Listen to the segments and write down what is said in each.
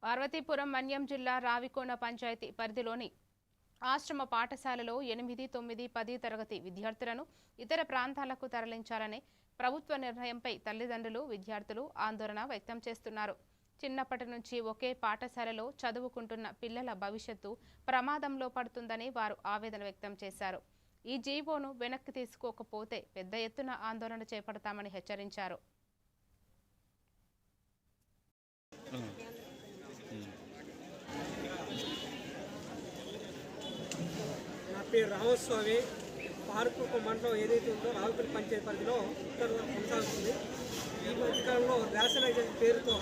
పార్వతీపురం మన్యం జిల్లా రావికోన పంచాయతీ పరిధిలోని ఆశ్రమ పాఠశాలలో 8, 9, 10 తరగతి విద్యార్థులను ఇతర ప్రాంతాలకు తరలించాలనే ప్రభుత్వ నిర్ణయంపై తల్లిదండ్రులు, విద్యార్థులు ఆందోళన వ్యక్తం చేస్తున్నారు. చిన్నప్పటి నుంచి ఒకే పాఠశాలలో చదువుకుంటున్న పిల్లల భవిష్యత్తు ప్రమాదంలో పడుతుందని వారు ఆవేదన వ్యక్తం చేశారు. ఈ జీవోను వెనక్కి తీసుకోకపోతే పెద్ద ఎత్తున ఆందోళన చేపడతామని హెచ్చరించారు. నా పేరు రామస్వామి. పార్వతీపురం మండలం ఏదైతే ఉందో రావిపల్లి పంచాయతీ పరిధిలో ఉత్తర్వులు కొనసాగుతుంది. ఈ మధ్యకాలంలో రేషనైజేషన్ పేరుతో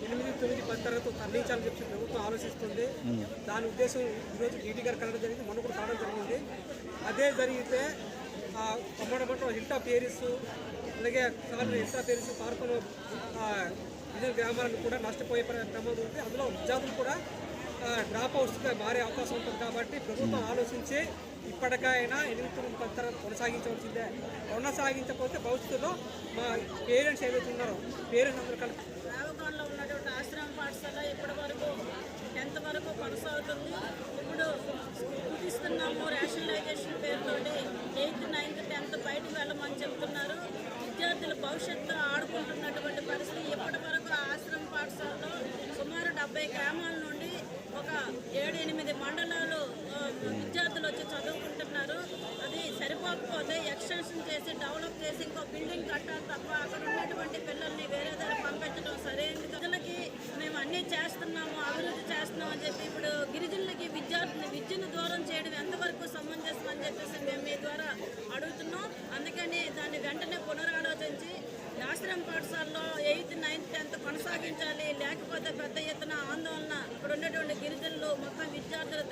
8, 9, 10 తరగతి తరలించాలని చెప్పి ప్రభుత్వం ఆలోచిస్తుంది. దాని ఉద్దేశం ఈరోజు డీటీ గారు కలగడం జరిగింది, మొన్న కూడా కావడం జరిగింది. అదే జరిగితే కొమ్మడ మండలం హిల్టా పేరిస్, అలాగే హిల్టా పేరిస్ పార్కులు వివిధ గ్రామాలను కూడా నష్టపోయే ప్రమాదం ఉంది. అందులో విద్యార్థులు కూడా డ్రాప్ అవుట్స్గా మారే అవకాశం ఉంటుంది. కాబట్టి ప్రభుత్వం ఆలోచించి ఇప్పటికైనా 8, 9, 10 తరగతి కొనసాగించవలసిందే. కొనసాగించకపోతే భవిష్యత్తులో మా పేరెంట్స్ ఏదైతే ఉన్నారో పేరెంట్స్ అందరూ కలిసి రావికోనలో ఉన్నటువంటి ఆశ్రమ పాఠశాల ఇప్పటి వరకు 10th వరకు కొనసాగుతుంది. ఇప్పుడు కుదిస్తున్నాము రేషనలైజేషన్ పేరుతోటి 8th, 9th, 10th బయటకు వెళ్ళమని చెప్తున్నారు. విద్యార్థుల భవిష్యత్తు ఆడుకుంటున్నటువంటి పరిస్థితి. ఇప్పటి వరకు ఆశ్రమ పాఠశాలలో సుమారు 70 గ్రామాల నుండి ఒక 7, 8 మండలాలు విద్యార్థులు వచ్చి చదువుకుంటున్నారు. అది సరిపోకపోతే ఎక్స్టెన్షన్ చేసి డెవలప్ చేసి ఇంకో బిల్డింగ్ కట్టాలి తప్ప అక్కడ ఉన్నటువంటి పిల్లల్ని వేరే దగ్గర పంపించడం సరైనది. ప్రజలకి మేము అన్నీ చేస్తున్నాము, అభివృద్ధి చేస్తున్నాం అని చెప్పి ఇప్పుడు గిరిజనులకి విద్యను దూరం చేయడం ఎంతవరకు సమంజసం అని చెప్పేసి మేము మీ ద్వారా అడుగుతున్నాం. అందుకని దాన్ని వెంటనే పునరాలోచించి ఆశ్రమ పాఠశాలలో 8th, 9th, 10th కొనసాగించాలి. లేకపోతే పెద్ద ఎత్తున ఆందోళన ఇప్పుడు ఉన్నటువంటి గిరిజనులు మొత్తం విద్యార్థులు